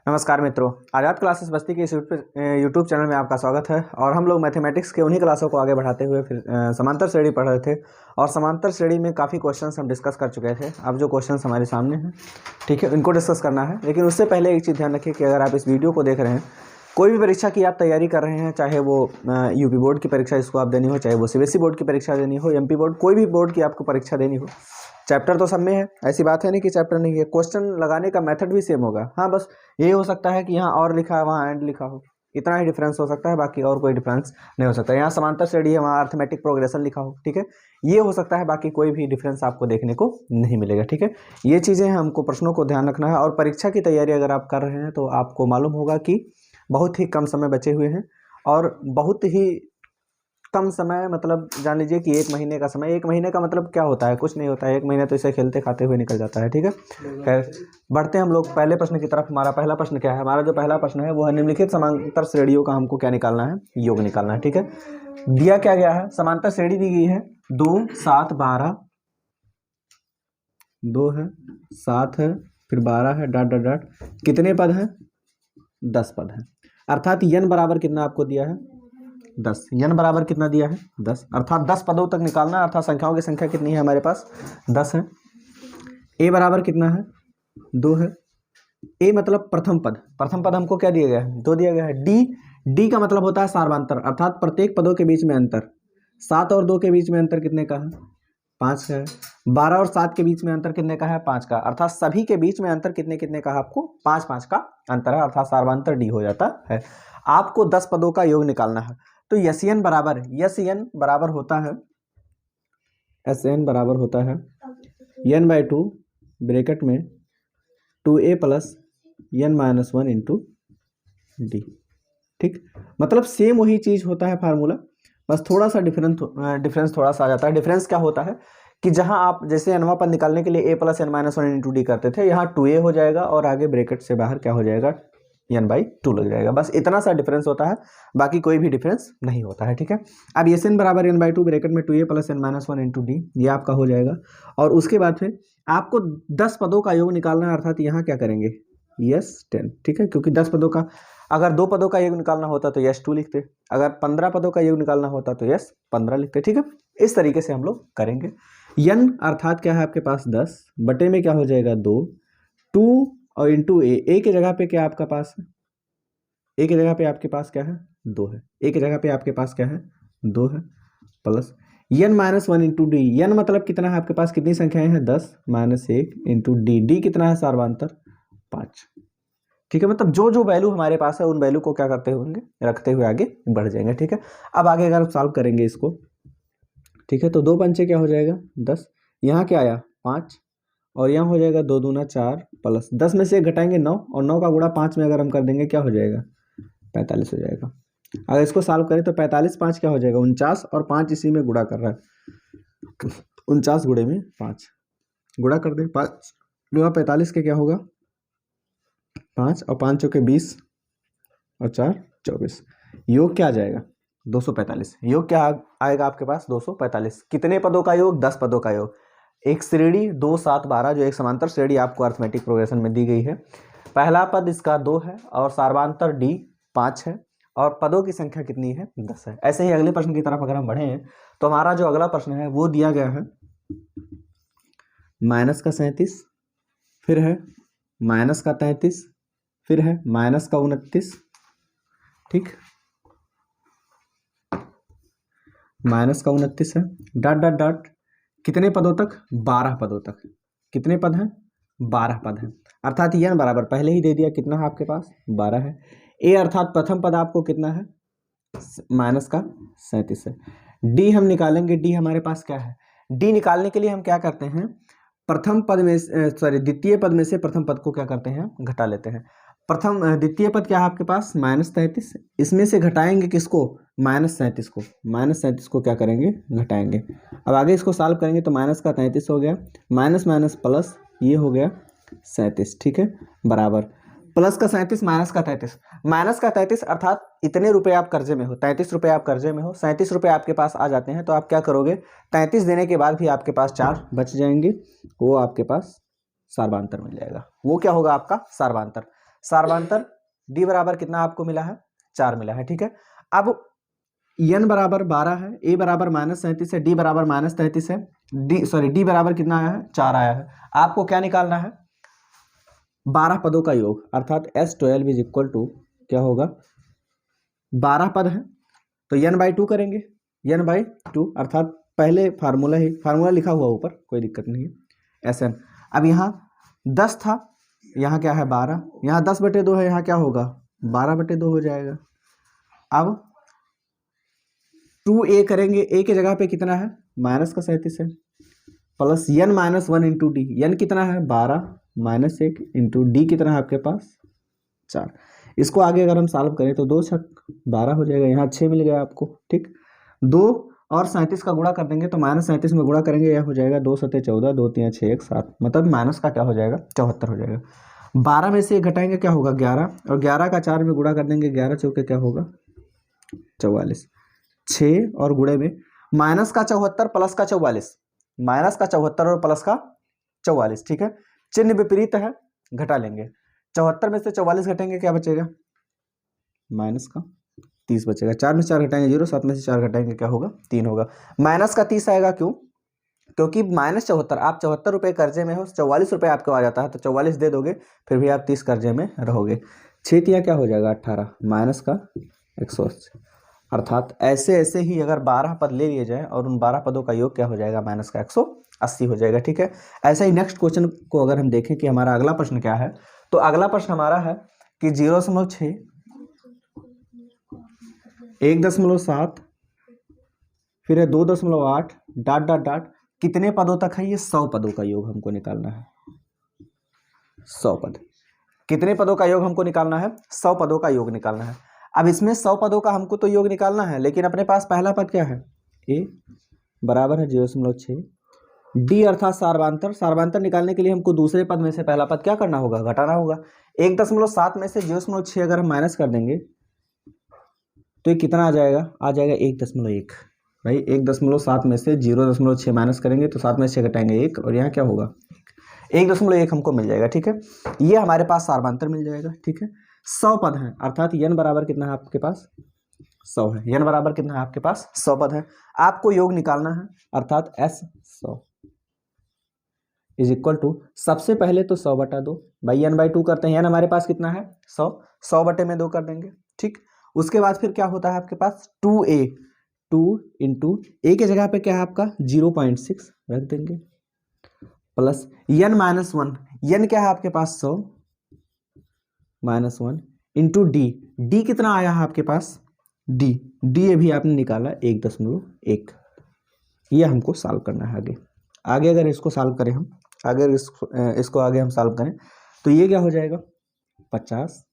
नमस्कार मित्रों, आज़ाद क्लासेस बस्ती के इस यूट्यूब चैनल में आपका स्वागत है। और हम लोग मैथमेटिक्स के उन्हीं क्लासों को आगे बढ़ाते हुए फिर समांतर श्रेणी पढ़ रहे थे। और समांतर श्रेणी में काफ़ी क्वेश्चंस हम डिस्कस कर चुके थे। अब जो क्वेश्चंस हमारे सामने हैं, ठीक है, इनको डिस्कस करना है। लेकिन उससे पहले एक चीज़ ध्यान रखिए कि अगर आप इस वीडियो को देख रहे हैं, कोई भी परीक्षा की आप तैयारी कर रहे हैं, चाहे वो यूपी बोर्ड की परीक्षा इसको आप देनी हो, चाहे वो सीबीएसई बोर्ड की परीक्षा देनी हो, एमपी बोर्ड, कोई भी बोर्ड की आपको परीक्षा देनी हो, चैप्टर तो सब में है, ऐसी बात है नहीं कि चैप्टर नहीं है। क्वेश्चन लगाने का मेथड भी सेम होगा। हाँ, बस ये हो सकता है कि यहाँ और लिखा है, वहाँ एंड लिखा हो, इतना ही डिफरेंस हो सकता है, बाकी और कोई डिफरेंस नहीं हो सकता। यहाँ समांतर श्रेणी है, वहाँ अर्थमेटिक प्रोग्रेशन लिखा हो, ठीक है, ये हो सकता है, बाकी कोई भी डिफरेंस आपको देखने को नहीं मिलेगा, ठीक है। ये चीज़ें हमको प्रश्नों को ध्यान रखना है। और परीक्षा की तैयारी अगर आप कर रहे हैं तो आपको मालूम होगा कि बहुत ही कम समय बचे हुए हैं और बहुत ही कम समय, मतलब जान लीजिए कि 1 महीने का समय। 1 महीने का मतलब क्या होता है? कुछ नहीं होता है। 1 महीने तो इसे खेलते खाते हुए निकल जाता है, ठीक है। खैर, बढ़ते हैं हम लोग पहले प्रश्न की तरफ। हमारा पहला प्रश्न क्या है? हमारा जो पहला प्रश्न है वो है निम्नलिखित समांतर श्रेणियों का हमको क्या निकालना है? योग निकालना है, ठीक है। दिया क्या गया है? समांतर श्रेणी दी गई है 2, 7, 12, 2 है, 7 है, फिर 12 है, डॉट डॉट डॉट। कितने पद हैं? 10 पद हैं। अर्थात n बराबर कितना आपको दिया है? 10। n बराबर कितना दिया है? 10। अर्थात 10 पदों तक निकालना है। अर्थात संख्याओं की संख्या कितनी है हमारे पास? 10 है। a बराबर कितना है? 2 है। a मतलब प्रथम पद। प्रथम पद हमको क्या दिया गया है? 2 दिया गया है। d का मतलब होता है सार्वंतर, अर्थात प्रत्येक पदों के बीच में अंतर। 7 और 2 के बीच में अंतर कितने का है? 5 का है। 12 और 7 के बीच में अंतर कितने का है? 5 का। अर्थात सभी के बीच में अंतर कितने कितने का है? आपको 5-5 का अंतर है, अर्थात सार्वंतर d हो जाता है। आपको 10 पदों का योग निकालना है। तो SN बराबर होता है, SN बराबर होता है n/2 ब्रैकेट में 2a plus n-1 into D, ठीक। मतलब सेम वही चीज़ होता है फार्मूला, बस थोड़ा सा डिफरेंस थोड़ा सा आ जाता है। डिफरेंस क्या होता है कि जहां आप जैसे nवां पद निकालने के लिए a plus n-1 into D करते थे, यहाँ 2a हो जाएगा और आगे ब्रैकेट से बाहर क्या हो जाएगा? n/2 लग जाएगा। बस इतना सा डिफरेंस होता है, बाकी कोई भी डिफरेंस नहीं होता है, ठीक है। अब SN बराबर n/2 ब्रैकेट में 2a plus n-1 into D, ये आपका हो जाएगा। और उसके बाद फिर आपको 10 पदों का योग निकालना है, अर्थात यहाँ क्या करेंगे? S10, ठीक है, क्योंकि 10 पदों का, अगर 2 पदों का योग निकालना होता तो S2 लिखते, अगर 15 पदों का योग निकालना होता तो S15 लिखते, ठीक है। इस तरीके से हम लोग करेंगे। n अर्थात क्या है आपके पास? 10 बटे में क्या हो जाएगा? 2 और इंटू a की जगह पे क्या आपका पास है? a की जगह पे आपके पास क्या है? 2 है। a की जगह पे आपके पास क्या है? 2 है, plus n-1 into D. n मतलब कितना है आपके पास? कितनी संख्याएं हैं? 10 - 1 इंटू डी। डी कितना है? सार्वंतर 5, ठीक है। मतलब जो जो वैल्यू हमारे पास है उन वैल्यू को क्या करते होंगे? रखते हुए आगे बढ़ जाएंगे, ठीक है। अब आगे अगर सॉल्व करेंगे इसको, ठीक है, तो 2 पंचे क्या हो जाएगा? 10। यहाँ क्या आया? 5, और यहाँ हो जाएगा 2 दूना 4 प्लस 10 में से घटाएंगे 9, और 9 का गुणा 5 में अगर हम कर देंगे क्या हो जाएगा? 45 हो जाएगा। अगर इसको सॉल्व करें तो 45 5 क्या हो जाएगा? 49, और 5 इसी में गुणा कर रहा है, 49 गुणे में 5 गुणा कर दे। 5 गुणा 45 के क्या होगा? 5, और 5 चौके 20, और 4 24। योग क्या आ जाएगा? 245। योग क्या आएगा आपके पास? 245। कितने पदों का योग? 10 पदों का योग। एक श्रेणी 2, 7, 12 जो एक समांतर श्रेणी आपको अर्थमेटिक प्रोग्रेशन में दी गई है। पहला पद इसका 2 है और सार्वंतर डी 5 है, और पदों की संख्या कितनी है? 10 है। ऐसे ही अगले प्रश्न की तरफ अगर हम बढ़े तो हमारा जो अगला प्रश्न है वो दिया गया है -37, फिर है -33, फिर है -29, ठीक, -29 है, डॉट डॉट डॉट। कितने पदों तक? 12 पदों तक। कितने पद हैं? 12 पद हैं। अर्थात n बराबर पहले ही दे दिया, कितना है आपके पास? 12 है। a अर्थात प्रथम पद आपको कितना है? -37 है। d हम निकालेंगे। d हमारे पास क्या है? d निकालने के लिए हम क्या करते हैं? प्रथम पद में द्वितीय पद में से प्रथम पद को क्या करते हैं? घटा लेते हैं। द्वितीय पद क्या है आपके पास? -33। इसमें से घटाएंगे किसको? -37 को। -37 को क्या करेंगे? घटाएंगे। अब आगे इसको सॉल्व करेंगे तो माइनस का 33 हो गया, माइनस माइनस प्लस, ये हो गया 37, ठीक है, बराबर प्लस का 37 माइनस का 33। माइनस का 33 अर्थात इतने रुपए आप कर्जे में हो, 33 रुपए आप कर्जे में हो, 37 रुपए आपके पास आ जाते हैं। तो आप क्या करोगे? 33 देने के बाद भी आपके पास 4 बच जाएंगे, वो आपके पास सार्वांतर मिल जाएगा। वो क्या होगा आपका सार्वांतर। सार्वांतर d बराबर कितना आपको मिला है 4 मिला है, ठीक है। अब n बराबर 12 है, a बराबर -37 है, d बराबर -33 है, d बराबर कितना आया है 4 आया है। आपको क्या निकालना है 12 पदों का योग, अर्थात S12 इज इक्वल टू क्या होगा 12 पद है तो n/2 करेंगे, n/2 अर्थात पहले फार्मूला लिखा हुआ ऊपर, कोई दिक्कत नहीं है Sn। अब यहाँ 10 था, यहाँ क्या है 12, यहाँ 10/2 है, यहाँ क्या होगा 12/2 हो जाएगा। अब 2a करेंगे, a की जगह पे कितना है -37 है, plus n-1 into D, n कितना है 12 -1 इंटू डी कितना है आपके पास 4। इसको आगे अगर हम सॉल्व करें तो 2 छक 12 हो जाएगा, यहाँ 6 मिल गया आपको, ठीक। 2 और 37 का गुणा कर देंगे तो -37 में गुणा करेंगे, यह हो जाएगा 2 7 14, 2 3 6 1 7, मतलब माइनस का क्या हो जाएगा 74 हो जाएगा। 12 में से घटाएंगे क्या होगा 11, और 11 का 4 में गुणा कर देंगे, 11 चौके क्या होगा 44, 6 और गुणे में माइनस का 74 प्लस का 44, माइनस का 74 और प्लस का 44, ठीक है। चिन्ह विपरीत है, घटा लेंगे, 74 में से 44 घटेंगे क्या बचेगा माइनस का 30 बचेगा, 4 में से 4 घटाएंगे 0, 7 में से 4 घटाएंगे क्या होगा 3 होगा। माइनस का 30 आएगा, क्यों, क्योंकि -74, आप 74 रुपये कर्जे में हो, 44 रुपये आपको आ जाता है तो 44 दे दोगे, फिर भी आप 30 कर्जे में रहोगे। 6 तिया क्या हो जाएगा 18, माइनस का 180, अर्थात ऐसे ऐसे ही अगर 12 पद ले लिए जाए और उन 12 पदों का योग क्या हो जाएगा माइनस का 180 हो जाएगा, ठीक है। ऐसा ही नेक्स्ट क्वेश्चन को अगर हम देखें कि हमारा अगला प्रश्न क्या है, तो अगला प्रश्न हमारा है कि 0.6, 1.7, फिर है 2.8 डॉट डॉट डॉट, कितने पदों तक है ये 100 पदों का योग हमको निकालना है। 100 पद, कितने पदों का योग हमको निकालना है 100 पदों का योग निकालना है। अब इसमें 100 पदों का हमको तो योग निकालना है, लेकिन अपने पास पहला पद क्या है a बराबर है 0.6, d अर्थात सार्वांतर, सार्वांतर निकालने के लिए हमको दूसरे पद में से पहला पद क्या करना होगा घटाना होगा। 1.7 में से 0.6 अगर हम माइनस कर देंगे तो ये कितना आ जाएगा 1.1 भाई। 1.7 में से 0.6 माइनस करेंगे तो 7 में से घटाएंगे 1, और यहाँ क्या होगा 1.1 हमको मिल जाएगा, ठीक है। ये हमारे पास सार्वांतर मिल जाएगा, ठीक है। 100 पद हैं, अर्थात n बराबर कितना है आपके पास 100 है, n बराबर कितना है आपके पास 100 पद है। आपको योग निकालना है, अर्थात s 100 इज इक्वल टू, सबसे पहले तो 100/2 भाई n/2 करते हैं, n हमारे पास कितना है 100, 100/2 कर देंगे, ठीक। उसके बाद फिर क्या होता है आपके पास 2a, 2 इंटू a की जगह पे क्या है आपका 0.6 रख देंगे, प्लस n-1, n क्या है आपके पास 100 -1 इंटू डी कितना आया है आपके पास डी अभी आपने निकाला 1.1। ये हमको सॉल्व करना है आगे अगर इसको सॉल्व करें हम, अगर इसको आगे हम सॉल्व करें तो ये क्या हो जाएगा 50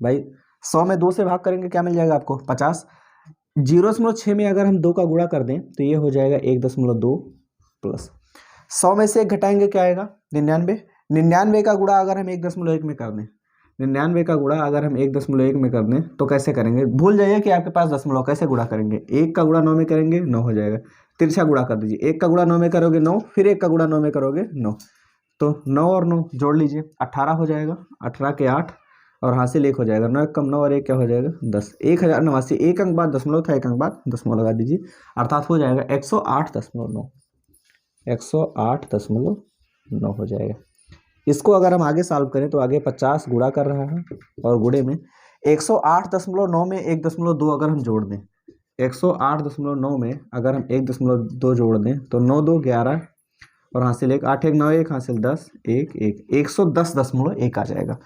भाई। 100 में 2 से भाग करेंगे क्या मिल जाएगा आपको 50। 0.6 में अगर हम 2 का गुणा कर दें तो ये हो जाएगा 1.2 प्लस 100 में से 1 घटाएंगे क्या आएगा 99। 99 का गुणा अगर हम 1.1 में कर दें, 99 का गुणा अगर हम 1.1 में कर दें तो कैसे करेंगे, भूल जाइए कि आपके पास दशमलव, कैसे गुणा करेंगे 1 का गुणा 9 में करेंगे 9 हो जाएगा, तिरछा गुणा कर दीजिए, 1 का गुणा 9 में करोगे 9, फिर 1 का गुणा 9 में करोगे 9, तो 9 और 9 जोड़ लीजिए 18 हो जाएगा, 18 के 8 और हासिल 1 हो जाएगा, 9 कम 9 और 1 क्या हो जाएगा 10, 1089, 1 अंक बाद दशमलव था, 1 अंक बाद दशमलव लगा दीजिए, अर्थात हो जाएगा 108.9, 108.9 हो जाएगा। इसको अगर हम आगे सॉल्व करें तो आगे 50 गुणा कर रहा है और गुणे में 108.9 में 1.2 अगर हम जोड़ दें, 108.9 में अगर हम 1.2 जोड़ दें तो 9 2 11 और हासिल 1, 8 1 9 1 हासिल 10 1 1 110.1 आ जाएगा।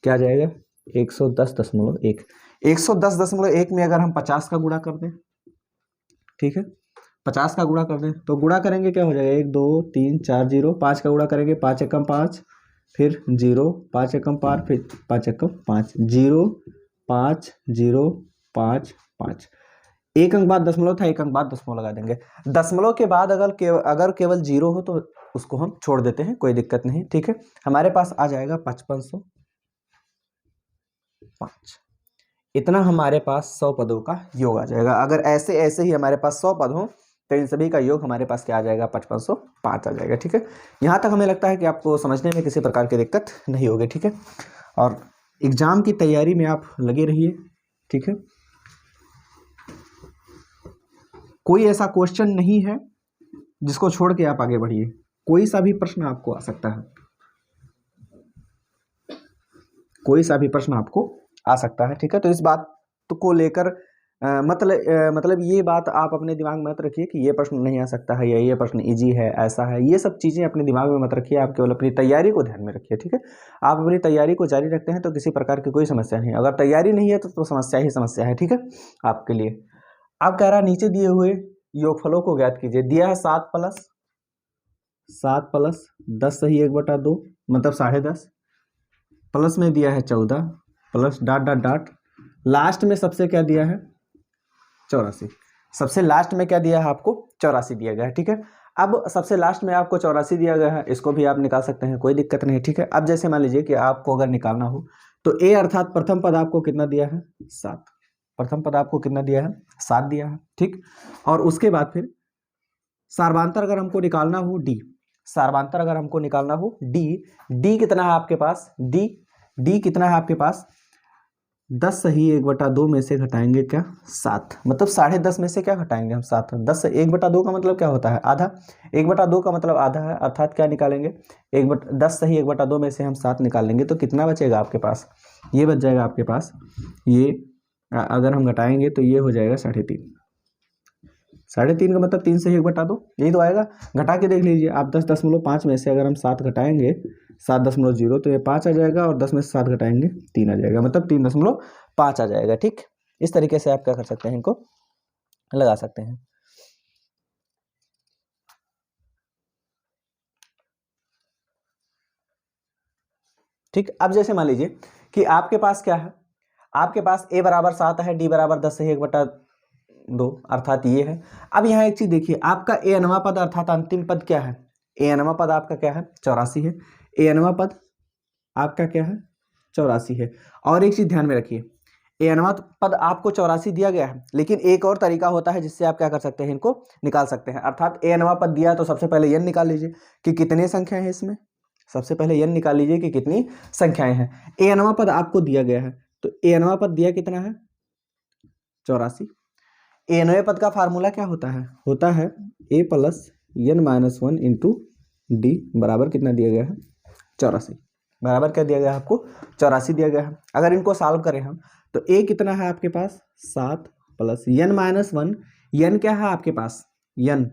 क्या आ जाएगा 110.1। 110.1 में अगर हम 50 का गुणा कर दें, ठीक है 50 का गुणा कर दें तो गुणा करेंगे क्या हो जाएगा 1 2 3 4 0, 5 का गुणा करेंगे 5 एकम 5, फिर 0 5 एकम 5, फिर 5 एकम 5, 0 5 0 5 5, 1 अंक बाद दशमलव था, 1 अंक बाद दशमलव लगा देंगे। दशमलव के बाद अगर केवल 0 हो तो उसको हम छोड़ देते हैं, कोई दिक्कत नहीं, ठीक है। हमारे पास आ जाएगा 5505, इतना हमारे पास 100 पदों का योग आ जाएगा। अगर ऐसे ऐसे ही हमारे पास 100 पद हो तो इन सभी का योग हमारे पास क्या आ जाएगा, 5505 आ जाएगा। ठीक है, यहाँ तक हमें लगता है कि आपको समझने में किसी प्रकार की दिक्कत नहीं होगी। ठीक है, और एग्जाम की तैयारी में आप लगे रहिए। ठीक है, कोई ऐसा क्वेश्चन नहीं है जिसको छोड़ के आप आगे बढ़िए, कोई सा भी प्रश्न आपको आ सकता है, कोई सा भी प्रश्न आपको आ सकता है। ठीक है, तो इस बात को लेकर मतलब ये बात आप अपने दिमाग में मत रखिए कि ये प्रश्न नहीं आ सकता है या ये प्रश्न इजी है, ऐसा है, ये सब चीज़ें अपने दिमाग में मत रखिए। आप केवल अपनी तैयारी को ध्यान में रखिए। ठीक है, आप अपनी तैयारी को जारी रखते हैं तो किसी प्रकार की कोई समस्या नहीं है। अगर तैयारी नहीं है तो समस्या ही समस्या है। ठीक है, आपके लिए आप कह रहा नीचे दिए हुए योगफलों को ज्ञात कीजिए। दिया है 7 प्लस 10 सही 1/2 मतलब 10.5, प्लस में दिया है 14 plus dot dot dot, last में सबसे क्या दिया है 84, सबसे लास्ट में क्या दिया है आपको 84 दिया गया है। ठीक है, अब सबसे लास्ट में आपको 84 दिया गया है, इसको भी आप निकाल सकते हैं, कोई दिक्कत नहीं। ठीक है, अब जैसे मान लीजिए कि आपको अगर निकालना हो तो ए अर्थात प्रथम पद आपको कितना दिया है 7, प्रथम पद आपको कितना दिया है 7 दिया है। ठीक, और उसके बाद फिर सार्वधातुक अगर हमको निकालना हो डी, सार्वधातुक अगर हमको निकालना हो डी कितना है आपके पास, डी कितना है आपके पास 10 सही 1/2 में से घटाएंगे क्या 7, मतलब 10.5 में से क्या घटाएंगे हम 7, 10 से 1/2 का मतलब क्या होता है आधा, 1/2 का मतलब आधा है, अर्थात क्या निकालेंगे 10 सही 1/2 में से हम 7 निकाल लेंगे तो कितना बचेगा आपके पास, ये बच जाएगा आपके पास, ये अगर हम घटाएंगे तो ये हो जाएगा 3.5, 3.5 का मतलब 3 से 1/2 यही तो आएगा। घटा के देख लीजिए आप, 10.5 में से अगर हम 7 घटाएंगे 7.0 तो ये 5 आ जाएगा, और 10 में से 7 घटाएंगे 3 आ जाएगा, मतलब 3.5 आ जाएगा। ठीक, इस तरीके से आप क्या कर सकते हैं, इनको लगा सकते हैं। ठीक, अब जैसे मान लीजिए कि आपके पास क्या है, आपके पास a बराबर 7 है, d बराबर 10 है 1/2, अर्थात ये है। अब यहाँ एक चीज देखिए, आपका ए अनवा पद अर्थात अंतिम पद क्या है, ए अनवा पद आपका क्या है 84 है, ए अनवा पद आपका क्या है 84 है। और एक चीज ध्यान में रखिए, ए अनवा पद आपको 84 दिया गया है, लेकिन एक और तरीका होता है जिससे आप क्या कर सकते हैं, इनको निकाल सकते हैं। अर्थात ए अनवा पद दिया तो सबसे पहले n निकाल लीजिए कि कितने संख्याएं हैं इसमें, सबसे पहले n निकाल लीजिए कि कितनी संख्याएं हैं। ए अनवा पद आपको दिया गया है, तो ए अनवा पद दिया कितना है 84। ए अनवा पद का फार्मूला क्या होता है a plus n minus 1 into D बराबर कितना दिया गया है 84, बराबर क्या दिया गया है आपको 84 दिया गया है। अगर इनको सॉल्व करें हम तो a कितना है आपके पास 7 प्लस n माइनस 1, n क्या है आपके पास n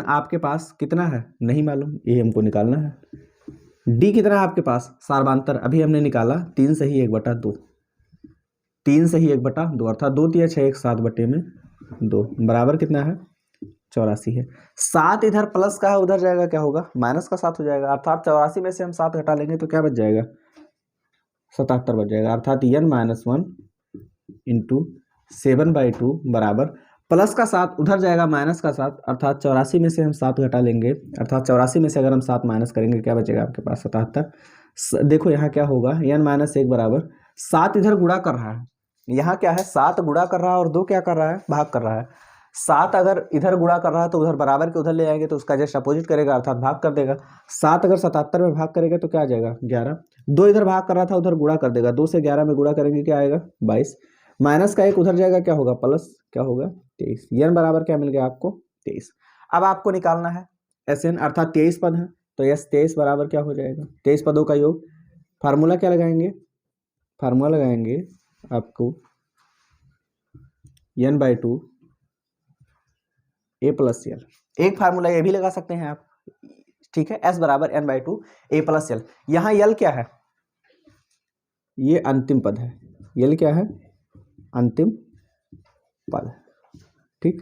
आपके पास कितना है नहीं मालूम, ये हमको निकालना है। d कितना है आपके पास सार्वधातुक अभी हमने निकाला 3 सही 1/2, 3 सही 1/2 अर्थात 2 तिया 6 1 7/2 बराबर कितना है 84 है। 7 इधर प्लस का है, उधर जाएगा क्या होगा माइनस का 7 हो जाएगा, अर्थात 84 में से हम 7 घटा लेंगे तो क्या बच जाएगा 77 बच जाएगा। अर्थात n माइनस 1 इंटू 7/2 बराबर प्लस का 7 उधर जाएगा माइनस का 7, अर्थात 84 में से हम 7 घटा लेंगे, अर्थात 84 में से अगर हम 7 माइनस करेंगे क्या बचेगा आपके पास 77। देखो यहाँ क्या होगा n माइनस 1 बराबर 7 इधर गुणा कर रहा है, यहाँ क्या है 7 गुणा कर रहा है और 2 क्या कर रहा है भाग कर रहा है। 7 अगर इधर गुणा कर रहा है तो उधर बराबर के उधर ले आएंगे तो उसका जस्ट अपोजिट करेगा अर्थात भाग कर देगा। 7 अगर 77 में भाग करेगा तो क्या आ जाएगा 11, 2 इधर भाग कर रहा था उधर गुणा कर देगा, 2 से 11 में गुणा करेंगे क्या आएगा 22, माइनस का 1 उधर जाएगा क्या होगा प्लस क्या होगा 23, n बराबर क्या मिल गया आपको 23। अब आपको निकालना है Sn अर्थात 23 पद है, तो यस 23 बराबर क्या हो जाएगा 23 पदों का योग। फार्मूला क्या लगाएंगे, फार्मूला लगाएंगे आपको n/2 a प्लस एल, एक फार्मूला ये भी लगा सकते हैं आप। ठीक है, s बराबर n/2 a प्लस एल। यहाँ यल क्या है, ये अंतिम पद है, यल क्या है अंतिम पद। ठीक,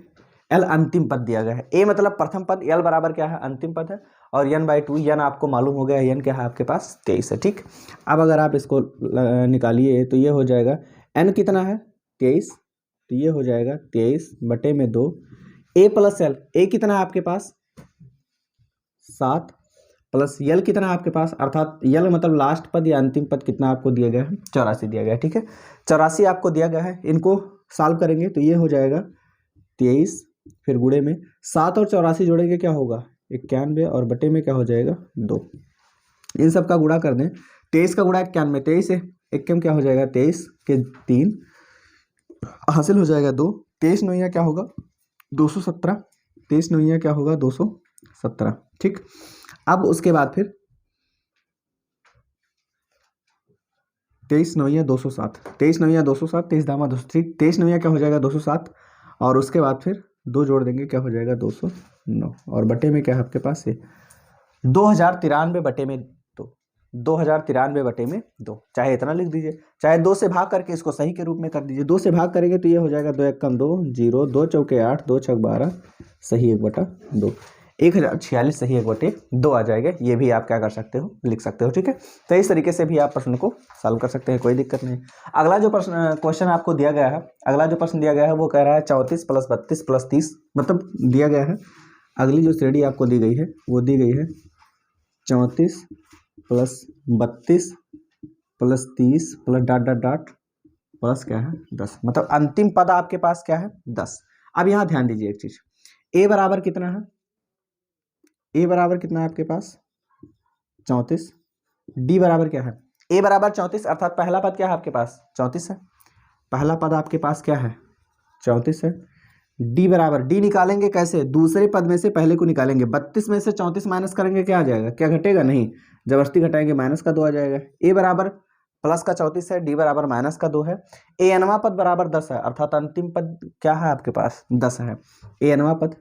एल अंतिम पद दिया गया है, ए मतलब प्रथम पद, एल बराबर क्या है अंतिम पद है, और n/2 n आपको मालूम हो गया, n क्या है आपके पास 23 है। ठीक, अब अगर आप इसको निकालिए तो ये हो जाएगा n कितना है 23, तो ये हो जाएगा 23/2 a प्लस एल, ए कितना है आपके पास 7 प्लस यल कितना है आपके पास, अर्थात यल मतलब लास्ट पद या अंतिम पद कितना आपको दिया गया है 84 दिया गया है। ठीक है, 84 आपको दिया गया है, इनको सॉल्व करेंगे तो ये हो जाएगा 23 फिर गुणे में 7 और 84 जोड़ेंगे क्या होगा 91 और बटे में क्या हो जाएगा 2। इन सब का गुणा कर दें 23 का गुणा 91 23 है 1 क्या हो जाएगा 23 के 3 हासिल हो जाएगा 2। 23 नौया क्या होगा 217। 23 नौया क्या होगा 217। ठीक, अब उसके बाद फिर 23 नौया 207। 23 नौया 207 23 दामा 203 23 नौया क्या हो जाएगा 207 और उसके बाद फिर 2 जोड़ देंगे क्या हो जाएगा 209 और बटे में क्या है आपके पास है 2093 बटे में 2। 2093 बटे में 2 चाहे इतना लिख दीजिए चाहे 2 से भाग करके इसको सही के रूप में कर दीजिए। 2 से भाग करेंगे तो ये हो जाएगा 2 1 2 0 2 चौके 8 2 छक 12 सही 1/2 1046 सही 1/2 आ जाएगा। ये भी आप क्या कर सकते हो लिख सकते हो। ठीक है, तो इस तरीके से भी आप प्रश्न को सॉल्व कर सकते हैं, कोई दिक्कत नहीं। अगला जो प्रश्न क्वेश्चन आपको दिया गया है, अगला जो प्रश्न दिया गया है वो कह रहा है 34 + 32 + 30 मतलब दिया गया है। अगली जो श्रेणी आपको दी गई है वो दी गई है 34 + 32 + 30 + ... प्लस क्या है 10 मतलब अंतिम पद आपके पास क्या है 10। अब यहाँ ध्यान दीजिए एक चीज, ए बराबर कितना है, ए बराबर कितना है आपके पास 34, डी बराबर क्या है ए बराबर 34 अर्थात पहला पद क्या है आपके पास 34 है, पहला पद आपके पास क्या है 34 है। डी बराबर डी निकालेंगे कैसे, दूसरे पद में से पहले को निकालेंगे, 32 में से 34 माइनस करेंगे क्या आ जाएगा, क्या घटेगा नहीं, जबरदस्ती घटाएंगे माइनस का 2 आ जाएगा। ए बराबर प्लस का 34 है, डी बराबर माइनस का 2 है। ए एनवा पद बराबर 10 है अर्थात अंतिम पद क्या है आपके पास 10 है। ए एनवा पद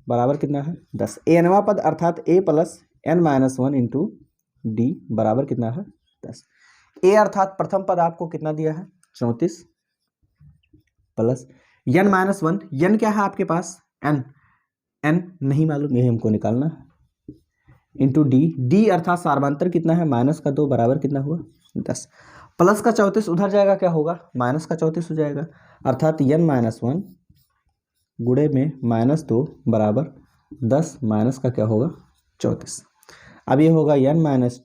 बराबर कितना है 10। ए एनवा पद अर्थात ए + n-1 इंटू डी बराबर कितना है 10। ए अर्थात प्रथम पद आपको कितना दिया है 34 प्लस n-1 n क्या है आपके पास n नहीं मालूम, ये हमको निकालना है, इंटू डी, डी अर्थात सार्वंतर कितना है -2 बराबर कितना हुआ 10। प्लस का 34 उधर जाएगा क्या होगा माइनस का 34 हो जाएगा अर्थात n-1 गुणे में -2 बराबर 10 माइनस का क्या होगा 34। अब ये होगा n-1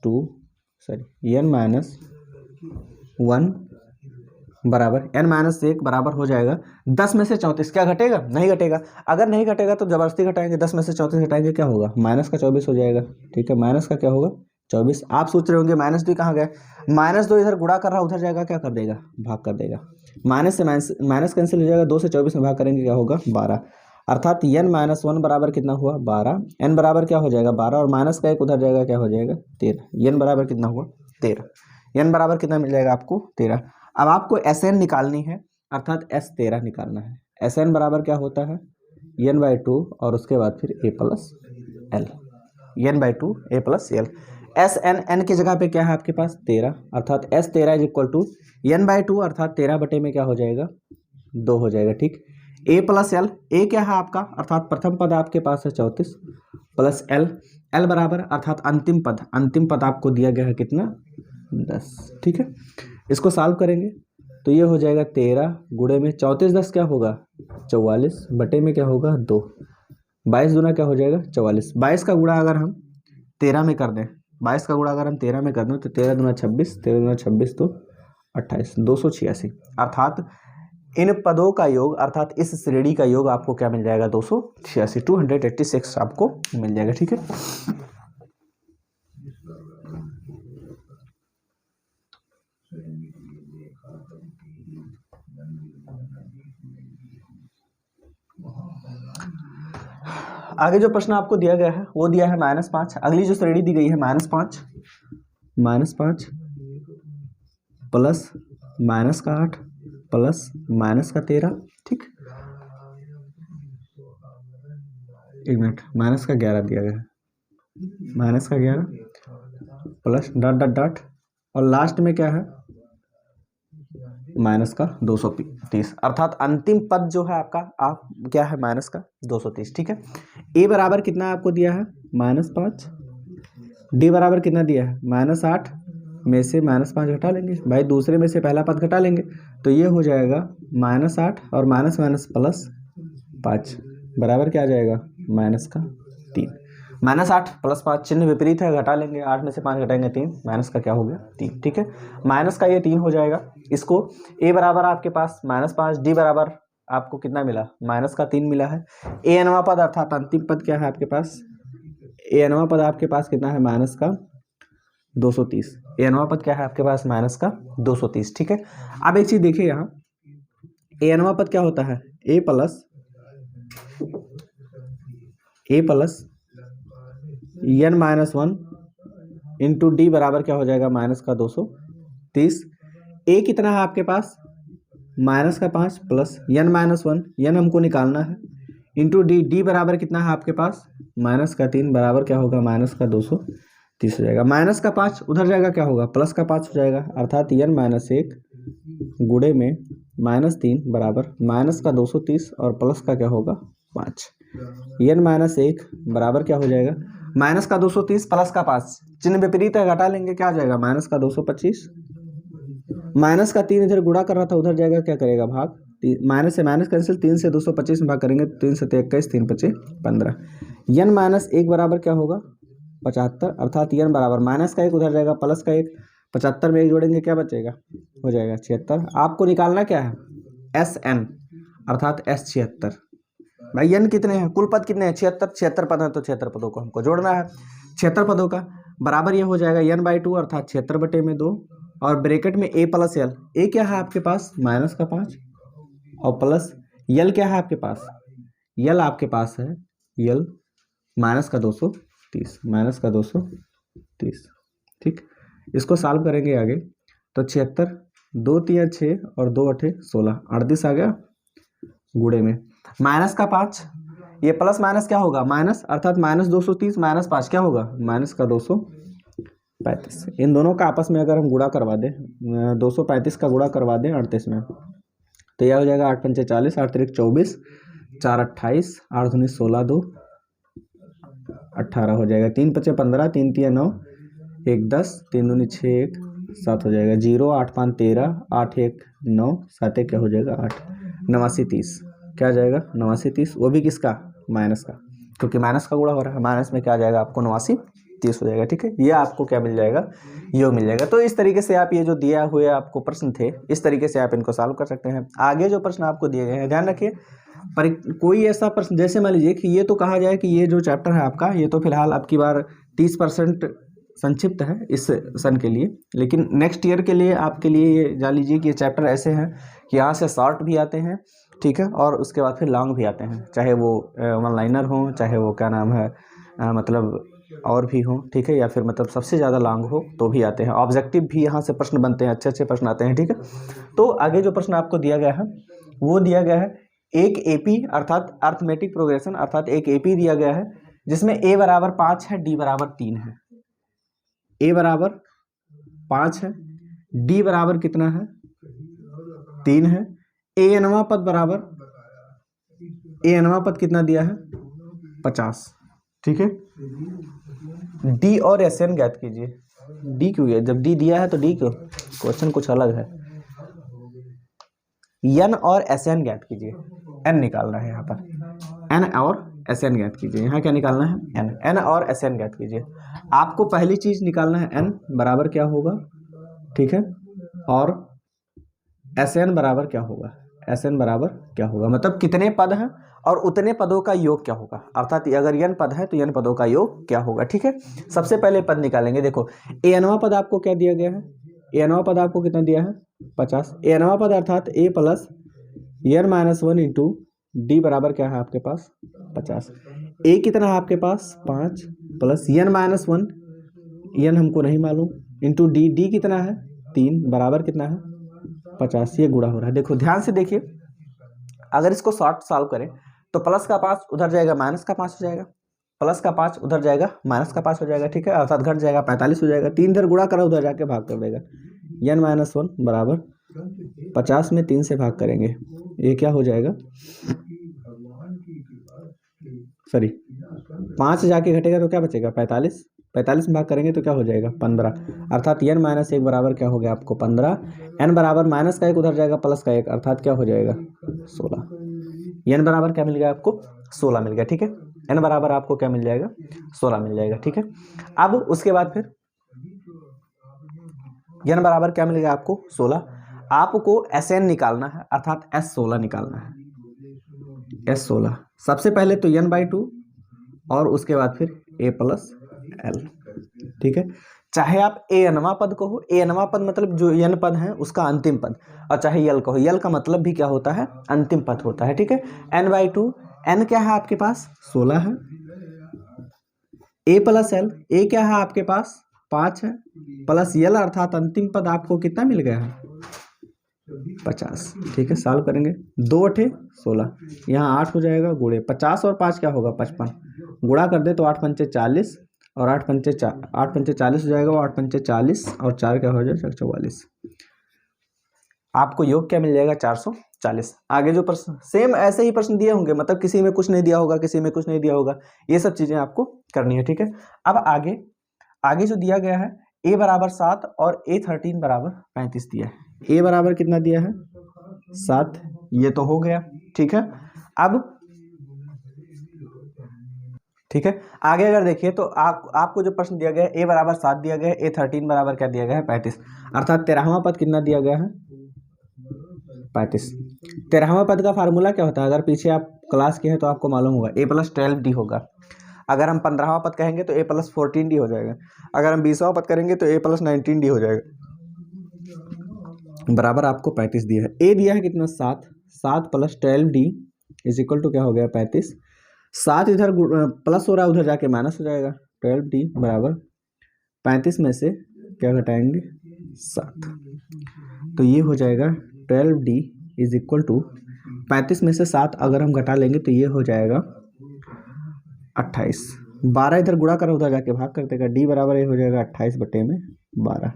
बराबर n-1 बराबर हो जाएगा 10 में से 34, क्या घटेगा नहीं घटेगा, अगर नहीं घटेगा तो जबरदस्ती घटाएंगे, 10 में से 34 घटाएंगे क्या होगा माइनस का 24 हो जाएगा। ठीक है, माइनस का क्या होगा 24। आप सोच रहे होंगे -2 कहाँ गया, -2 इधर गुणा कर रहा उधर जाएगा क्या कर देगा भाग कर देगा, माइनस से माइनस कैंसिल हो जाएगा, 2 से 24 में भाग करेंगे क्या होगा 12 अर्थात n-1 बराबर कितना हुआ 12। n बराबर क्या हो जाएगा 12 और माइनस का 1 उधर जाएगा क्या हो जाएगा 13। n बराबर कितना हुआ 13। n बराबर कितना मिल जाएगा आपको 13। अब आपको Sn निकालनी है अर्थात S13 निकालना है। Sn बराबर क्या होता है n/2 और उसके बाद फिर a + l, n/2 a + l। Sn n की जगह पे क्या है आपके पास 13 अर्थात S13 = n/2 अर्थात 13 बटे में क्या हो जाएगा 2 हो जाएगा। ठीक, a + l, a क्या है आपका अर्थात प्रथम पद आपके पास है 34 प्लस l, l बराबर अर्थात अंतिम पद आपको दिया गया है कितना 10। ठीक है, इसको सॉल्व करेंगे तो ये हो जाएगा 13 गुणे में 34 10 क्या होगा 44 बटे में क्या होगा 2, 22 दूना क्या हो जाएगा 44। 22 का गुणा अगर हम 13 में कर दें, 22 का गुणा अगर हम 13 में कर दें तो 13 दूना 26, 13 दूना 26 तो 28, 286 अर्थात इन पदों का योग अर्थात इस श्रेणी का योग आपको क्या मिल जाएगा 286, 286 आपको मिल जाएगा। ठीक है, आगे जो प्रश्न आपको दिया गया है वो दिया है -5। अगली जो श्रेणी दी गई है -5 प्लस -8 प्लस -13। ठीक, एक मिनट, -11 दिया गया है, -11 प्लस ... और लास्ट में क्या है -230 अर्थात अंतिम पद जो है आपका आप क्या है -230। ठीक है, a बराबर कितना आपको दिया है -5, d बराबर कितना दिया है -8 में से -5 घटा लेंगे भाई, दूसरे में से पहला पद घटा लेंगे तो ये हो जाएगा -8 और माइनस प्लस 5 बराबर क्या आ जाएगा -3। -8 + 5 चिन्ह विपरीत है, घटा लेंगे, 8 में से 5 घटाएंगे 3, माइनस का क्या हो गया 3। ठीक है, माइनस का ये 3 हो जाएगा। इसको a बराबर आपके पास -5, d बराबर आपको कितना मिला, -3 मिला है। ए nवां पद अर्थात अंतिम पद क्या है आपके पास, ए nवां पद आपके पास कितना है, -230। ए nवां पद क्या है आपके पास, -230। ठीक है, अब एक चीज देखिए यहाँ, ए nवां पद क्या होता है, ए प्लस n-1 इंटू डी बराबर क्या हो जाएगा, -230। ए कितना है आपके पास, -5 प्लस n-1, n हमको निकालना है, इंटू डी, डी बराबर कितना है आपके पास, -3 बराबर क्या होगा, -230 हो जाएगा। -5 उधर जाएगा क्या होगा, +5 हो जाएगा, अर्थात n-1 गुणे में -3 बराबर -230 और प्लस का क्या होगा, 5। n-1 बराबर क्या हो जाएगा, -230 प्लस का 5, चिन्ह विपरीत है, घटा लेंगे, क्या आ जाएगा, -225। -3 इधर गुणा कर रहा था, उधर जाएगा, क्या करेगा, भाग, माइनस से माइनस कैंसिल, 3 से 225 में भाग करेंगे, 3 से 21, 3 5 15। n-1 बराबर क्या होगा, 75, अर्थात n बराबर -1 उधर जाएगा, प्लस का 1, 75 में 1 जोड़ेंगे, क्या बचेगा, हो जाएगा 76। आपको निकालना क्या है, SN अर्थात S76। भाई n कितने हैं, कुल पद कितने हैं, 76 पद है, तो 76 पदों को हमको जोड़ना है। 76 पदों का बराबर ये हो जाएगा n/2 अर्थात 76/2, और ब्रैकेट में a प्लस l, a क्या है आपके पास, -5 और प्लस यल क्या है आपके पास, यल आपके पास है, यल -230। ठीक, इसको सॉल्व करेंगे आगे, तो 76, 2 3 6 और 2 8 16, 38 आ गया, गुणे में -5, ये प्लस माइनस क्या होगा, माइनस, अर्थात -230 -5 क्या होगा, -235। इन दोनों का आपस में अगर हम गुणा करवा दें, 235 का गुणा करवा दें 38 में, तो यह हो जाएगा 8 पंचे 40, 8 तिरिक 24, 4 28, 8 दूनी 16, 2 18 हो जाएगा, 3 पचे 15, 3 तिया 9, 1 10, 3 दूनी 6, 1 7 हो जाएगा, 0 8 5 13, 8 1 9, 7 1 क्या हो जाएगा 8, 89 30, क्या आ जाएगा 89 30, वो भी किसका, माइनस का, क्योंकि माइनस का गुणा हो रहा है, माइनस में क्या आ जाएगा आपको 89 30 हो जाएगा। ठीक है, ये आपको क्या मिल जाएगा, योग मिल जाएगा। तो इस तरीके से आप ये जो दिया हुए आपको प्रश्न थे, इस तरीके से आप इनको सॉल्व कर सकते हैं। आगे जो प्रश्न आपको दिए गए हैं, ध्यान रखिए, पर कोई ऐसा प्रश्न, जैसे मान लीजिए कि ये तो कहा जाए कि ये जो चैप्टर है आपका, ये तो फिलहाल आपकी बार 30% संक्षिप्त है इस सन के लिए, लेकिन नेक्स्ट ईयर के लिए आपके लिए ये जान लीजिए कि ये चैप्टर ऐसे हैं कि यहाँ से शॉर्ट भी आते हैं, ठीक है, और उसके बाद फिर लॉन्ग भी आते हैं, चाहे वो वन लाइनर हो, चाहे वो क्या नाम है मतलब और भी हो, ठीक है, या फिर मतलब सबसे ज़्यादा लॉन्ग हो तो भी आते हैं। ऑब्जेक्टिव भी यहाँ से प्रश्न बनते हैं, अच्छे अच्छे प्रश्न आते हैं। ठीक है, तो आगे जो प्रश्न आपको दिया गया है वो दिया गया है एक एपी अर्थात अर्थमेटिक प्रोग्रेशन, अर्थात एक एपी दिया गया है जिसमें a बराबर 5 है, d बराबर 3 है। a बराबर 5 है, d बराबर कितना है 3 है, a nवां पद बराबर, a nवां पद कितना दिया है 50। ठीक है, d और SN ज्ञात कीजिए। d क्यों है, जब d दिया है तो d क्यों, क्वेश्चन कुछ अलग है। n और SN ज्ञात कीजिए, n निकालना है यहाँ पर, n और SN ज्ञात कीजिए। यहाँ क्या निकालना है, n और SN ज्ञात कीजिए। आपको पहली चीज निकालना है n बराबर क्या होगा, ठीक है, और SN बराबर क्या होगा, SN बराबर क्या होगा, मतलब कितने पद हैं और उतने पदों का योग क्या होगा, अर्थात अगर n पद है तो n पदों का योग क्या होगा। ठीक है, सबसे पहले पद निकालेंगे। देखो a nवां पद आपको क्या दिया गया है, a nवां पद आपको कितना दिया है 50। a नवां पद अर्थात a plus n-1 into D बराबर क्या है आपके पास 50। a कितना है आपके पास 5 प्लस n-1, n हमको नहीं मालूम, इंटू डी, डी कितना है 3 बराबर कितना है 50। ये गुणा हो रहा है। देखो ध्यान से देखिए, अगर इसको शॉर्ट सॉल्व करें तो प्लस का 5 उधर जाएगा, माइनस का 5 हो जाएगा, प्लस का 5 उधर जाएगा, माइनस का 5 हो जाएगा। ठीक है, अर्थात घट जाएगा, 45 हो जाएगा। 3 इधर गुणा करा, उधर जाके भाग कर देगा, n-1 बराबर 50 में 3 से भाग करेंगे, ये क्या हो जाएगा, सॉरी 5 जाके घटेगा तो क्या बचेगा 45, 45 में भाग करेंगे तो क्या हो जाएगा 15, अर्थात n-1 बराबर क्या हो गया आपको 15। n बराबर माइनस का 1 उधर जाएगा, प्लस का 1, अर्थात क्या हो जाएगा 16। n बराबर क्या मिल गया आपको 16 मिल गया। ठीक है, n बराबर आपको क्या मिल जाएगा 16 मिल जाएगा। ठीक है, अब उसके बाद फिर n बराबर क्या मिलेगा आपको 16, आपको SN निकालना है, अर्थात S16 निकालना है। एस 16। सबसे पहले तो n/2 और उसके बाद फिर a प्लस l, ठीक है। चाहे आप a nवां पद कहो, a nवां पद मतलब जो n पद है उसका अंतिम पद, और चाहे l कहो, l का मतलब भी क्या होता है, अंतिम पद होता है, ठीक है। n/2, n क्या है आपके पास 16 है, a प्लस l, a क्या है आपके पास 5 है, प्लस l अर्थात अंतिम पद आपको कितना मिल गया है 50, ठीक है। सॉल्व करेंगे 2×8 = 16, यहाँ 8 हो जाएगा, गुणे 50 और 5 क्या होगा 55, गुणा कर दे तो 8×5 = 40 और 8×5 = 40 हो जाएगा, वो 8×5 = 40 और 4 क्या हो जाएगा 44। आपको योग क्या मिल जाएगा 440। आगे जो प्रश्न सेम ऐसे ही प्रश्न दिए होंगे, मतलब किसी में कुछ नहीं दिया होगा, किसी में कुछ नहीं दिया होगा, ये सब चीजें आपको करनी है, ठीक है। अब आगे जो दिया गया है a बराबर 7 और a13 बराबर 35 दिया है। a बराबर कितना दिया है 7, ये तो हो गया, ठीक है। अब ठीक है, आगे अगर देखिए तो आपको जो प्रश्न दिया गया है a बराबर 7 दिया गया है, a13 बराबर क्या दिया गया है 35, अर्थात 13वां पद कितना दिया गया है 35। 13वां पद का फार्मूला क्या होता है, अगर पीछे आप क्लास के हैं तो आपको मालूम होगा, a + 12d होगा। अगर हम 15वां पद कहेंगे तो a + 14d हो जाएगा, अगर हम 20वां पद करेंगे तो a + 19d हो जाएगा, बराबर आपको 35 दिया है। a दिया है कितना 7, 7 + 12d = क्या हो गया 35, 7 इधर प्लस हो रहा है, उधर जाके माइनस हो जाएगा, 12d बराबर 35 में से क्या घटाएंगे 7, तो ये हो जाएगा 12d = 35 में से 7 अगर हम घटा लेंगे तो ये हो जाएगा 28। 12 इधर गुणा कर उधर जाके भाग कर देगा, d बराबर ये हो जाएगा 28/12,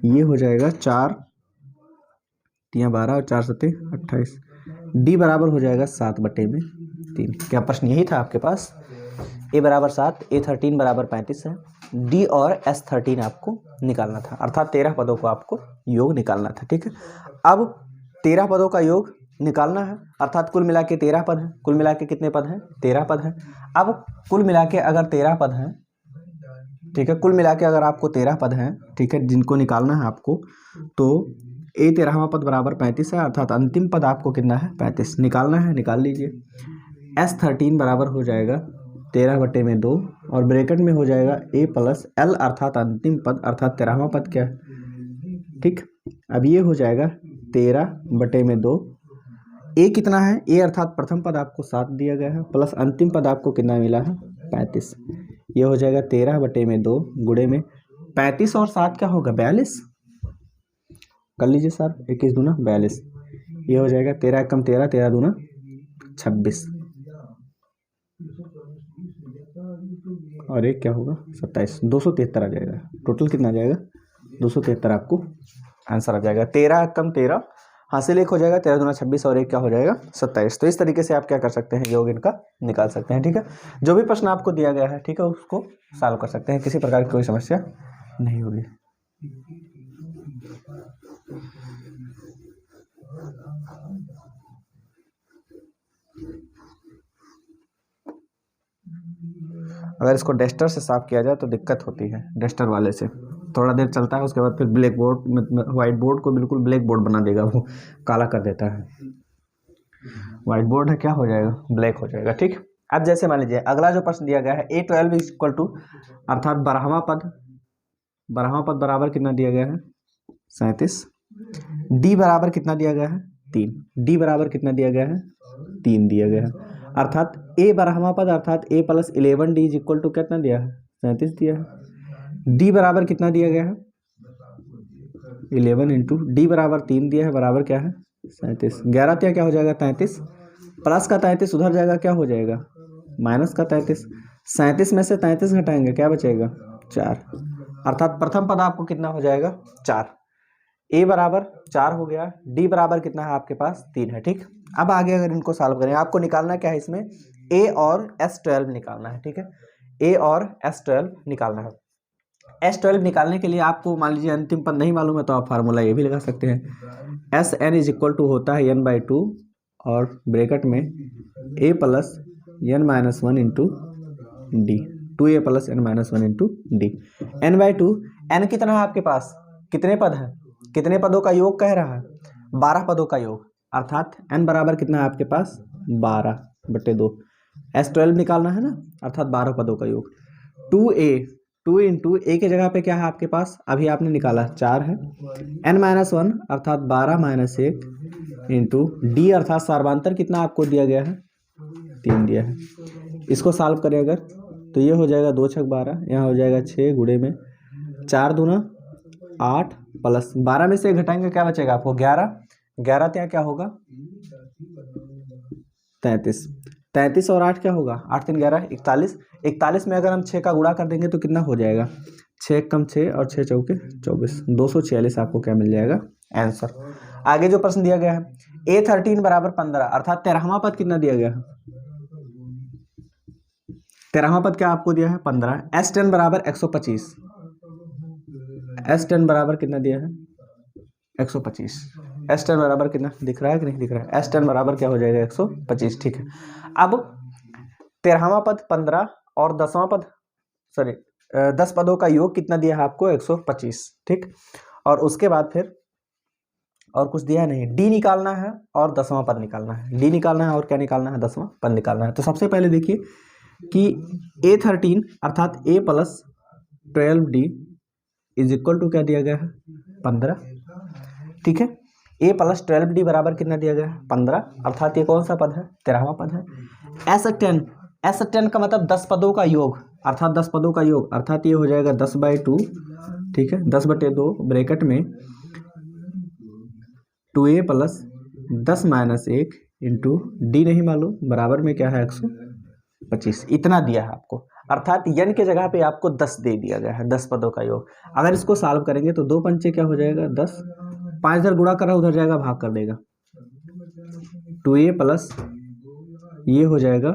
ये हो जाएगा 4 × 12 और 4 × 7 = 28, d बराबर हो जाएगा 7/3। क्या प्रश्न यही था आपके पास, a बराबर 7, a13 बराबर 35 है, d और s13 आपको निकालना था, अर्थात 13 पदों को आपको योग निकालना था, ठीक है। अब 13 पदों का योग निकालना है, अर्थात कुल मिला के 13 पद हैं, कुल मिला के कितने पद हैं 13 पद हैं। अब कुल मिला के अगर 13 पद हैं, ठीक है, कुल मिला के अगर आपको 13 पद हैं, ठीक है, जिनको निकालना है आपको, तो a 13वां पद बराबर 35 है, अर्थात अंतिम पद आपको कितना है 35 निकालना है, निकाल लीजिए। s13 बराबर हो जाएगा 13/2 और ब्रैकेट में हो जाएगा a + l अर्थात अंतिम पद, अर्थात 13वां पद क्या है, ठीक। अब ये हो जाएगा 13/2, a कितना है, a अर्थात प्रथम पद आपको 7 दिया गया है, प्लस अंतिम पद आपको कितना मिला है 35, ये हो जाएगा 13/2 गुणे में 35 और 7 क्या होगा 42, कर लीजिए सर, 21 दूना 42, ये हो जाएगा 13 × 13, 13 दूना 26 और एक क्या होगा 27, 273 आ जाएगा, टोटल कितना आ जाएगा 273 आपको आंसर आ जाएगा। 13 × 13 हासिल एक हो जाएगा, 13 दूना 26 और एक क्या हो जाएगा 27। तो इस तरीके से आप क्या कर सकते हैं, योग इनका निकाल सकते हैं, ठीक है। जो भी प्रश्न आपको दिया गया है, ठीक है, उसको सॉल्व कर सकते हैं, किसी प्रकार की कोई समस्या नहीं होगी। अगर इसको डस्टर से साफ किया जाए तो दिक्कत होती है, डस्टर वाले से थोड़ा देर चलता है, उसके बाद फिर ब्लैक बोर्ड, व्हाइट बोर्ड को बिल्कुल ब्लैक बोर्ड बना देगा, वो काला कर देता है। व्हाइट बोर्ड है क्या हो जाएगा ब्लैक हो जाएगा, ठीक। अब जैसे मान लीजिए अगला जो प्रश्न दिया गया है a12 = अर्थात 12वां पद बराबर कितना दिया गया है 37, d बराबर कितना दिया गया है 3, d बराबर कितना दिया गया है 3 दिया गया है, अर्थात a 12वां पद अर्थात a + 11d = कितना दिया है 37 दिया है, d बराबर कितना दिया गया है 11 × d बराबर 3 दिया है, बराबर क्या है 37, 11 क्या हो जाएगा 33, प्लस का 33 उधर जाएगा क्या हो जाएगा माइनस का 33, 37 में से 33 घटाएंगे क्या बचेगा 4, अर्थात प्रथम पद आपको कितना हो जाएगा 4, a बराबर 4 हो गया, d बराबर कितना है आपके पास 3 है, ठीक। अब आगे अगर इनको सॉल्व करें, आपको निकालना क्या है इसमें a और s12 निकालना है, ठीक है, a और s12 निकालना है। s12 निकालने के लिए आपको मान लीजिए अंतिम पद नहीं मालूम है तो आप फार्मूला ये भी लगा सकते हैं, Sn = होता है n/2 और ब्रैकेट में a + n-1 × d, 2a + n-1 × d, n/2, n कितना है आपके पास, कितने पद हैं, कितने पदों का योग कह रहा है 12 पदों का योग, अर्थात n बराबर कितना है आपके पास 12, 10/2। S12 निकालना है ना, अर्थात 12 पदों का योग। 2a 2 इंटू ए के जगह पे क्या है आपके पास, अभी आपने निकाला 4 है। n-1 अर्थात 12 - 1 इंटू डी अर्थात सार्वंतर कितना आपको दिया गया है, 3 दिया है। इसको सॉल्व करें अगर तो ये हो जाएगा 2 छक 12, यहाँ हो जाएगा 6 गुणे में 4 दूना 8 प्लस 12 में से घटाएंगे क्या बचेगा आपको 11, 11 त्या क्या होगा 33, 33 और 8 क्या होगा 8 3 11 41, 41 में अगर हम 6 का गुणा कर देंगे तो कितना हो जाएगा 6 कम 6 और 6 चौके 24, 246 आपको क्या मिल जाएगा आंसर। आगे जो प्रश्न दिया गया है A13 बराबर 15 अर्थात 13वां पद कितना दिया गया है, 13वां पद क्या आपको दिया है 15। S10 बराबर 125, S10 बराबर कितना दिया है 125, S10 बराबर कितना दिख रहा है कि नहीं दिख रहा है, S10 बराबर क्या हो जाएगा 125। ठीक है, अब 13वां पद 15 और 10वां पद 10 पदों का योग कितना दिया है आपको 125। ठीक, और उसके बाद फिर और कुछ दिया नहीं, डी निकालना है और 10वां पद निकालना है, डी निकालना है और क्या निकालना है 10वां पद निकालना है। तो सबसे पहले देखिए कि A13 अर्थात A + 12D is equal to क्या दिया गया है 15। ठीक है, A + 12D बराबर कितना दिया गया है 15 अर्थात ये कौन सा पद है 13वां पद है। S10 का मतलब 10 पदों का योग अर्थात 10 पदों का योग अर्थात ये हो जाएगा 10/2। ठीक है, 10/2 ब्रैकेट में 2A + 10 - 1 इंटू डी नहीं मालूम बराबर में क्या है 125, इतना दिया है आपको अर्थात n के जगह पे आपको 10 दे दिया गया है 10 पदों का योग। अगर इसको सॉल्व करेंगे तो 2 पंचे क्या हो जाएगा 10, 5 इधर गुणा कर रहा उधर जाएगा भाग कर देगा, 2A + ये हो जाएगा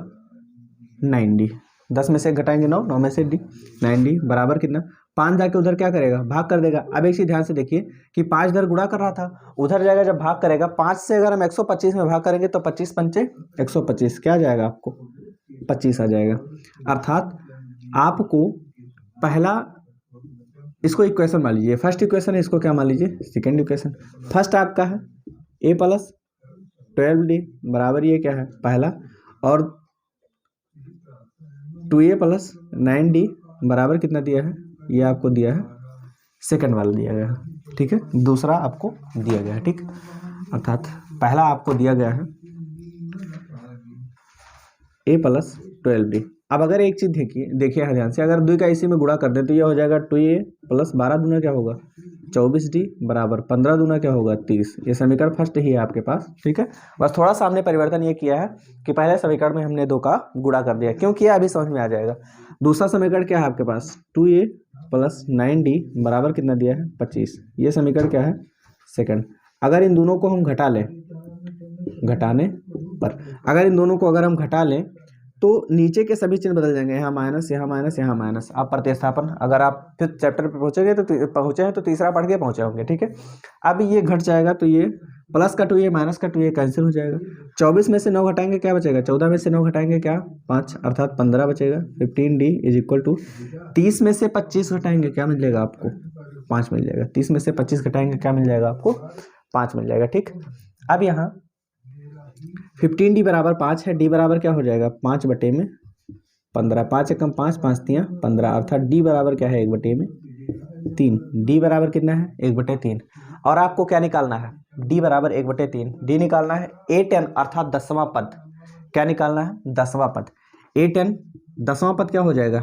9D, 10 में से घटाएंगे 9, 9 में से D, 9D बराबर कितना 5 जाके उधर क्या करेगा भाग कर देगा। अब एक चीज ध्यान से देखिए कि 5 इधर गुणा कर रहा था उधर जाएगा जब भाग करेगा 5 से अगर हम 125 में भाग करेंगे तो 25 पंचे 125 क्या आ जाएगा आपको 25 आ जाएगा। अर्थात आपको पहला इसको इक्वेशन मान लीजिए, फर्स्ट इक्वेशन है इसको क्या मान लीजिए सेकेंड इक्वेशन। फर्स्ट आपका है A + 12D बराबर ये क्या है पहला, और 2A + 9D बराबर कितना दिया है ये आपको दिया है सेकंड वाला दिया गया है। ठीक है, दूसरा आपको दिया गया है। ठीक, अर्थात पहला आपको दिया गया है A + 12D। अब अगर एक चीज देखिए ध्यान से, अगर 2 का इसी में गुणा कर दें तो ये हो जाएगा 2A + 12 दूना क्या होगा 24D बराबर 15 दूना क्या होगा 30। ये समीकरण फर्स्ट ही है आपके पास। ठीक है, बस थोड़ा सा हमने परिवर्तन ये किया है कि पहले समीकरण में हमने 2 का गुणा कर दिया, क्यों किया अभी समझ में आ जाएगा। दूसरा समीकरण क्या है आपके पास 2A + 9D बराबर कितना दिया है 25, ये समीकरण क्या है सेकंड। अगर इन दोनों को हम घटा लें, घटाने पर अगर इन दोनों को अगर हम घटा लें तो नीचे के सभी चिन्ह बदल जाएंगे, यहाँ माइनस यहाँ माइनस यहाँ माइनस। आप प्रतिस्थापन अगर आप फिर चैप्टर पे पहुँचे हैं तो तीसरा पढ़ के पहुँचे होंगे। ठीक है, अब ये घट जाएगा तो ये प्लस का 2A माइनस का 2A कैंसिल हो जाएगा। 24 में से 9 घटाएंगे क्या बचेगा 14 में से 9 घटाएंगे क्या 5 अर्थात 15 बचेगा। 15D = 30 में से 25 घटाएंगे क्या मिल जाएगा आपको 5 मिल जाएगा। 30 में से 25 घटाएंगे क्या मिल जाएगा आपको 5 मिल जाएगा। ठीक, अब यहाँ 15D बराबर 5 है, D बराबर क्या हो जाएगा 5/15, 5 एकम 5, 5 तियाँ 15 अर्थात D बराबर क्या है 1/3। D बराबर कितना है 1/3। और आपको क्या निकालना है D बराबर 1/3, D निकालना है A10 अर्थात 10वां पद। क्या निकालना है 10वां पद A10, 10वां पद क्या हो जाएगा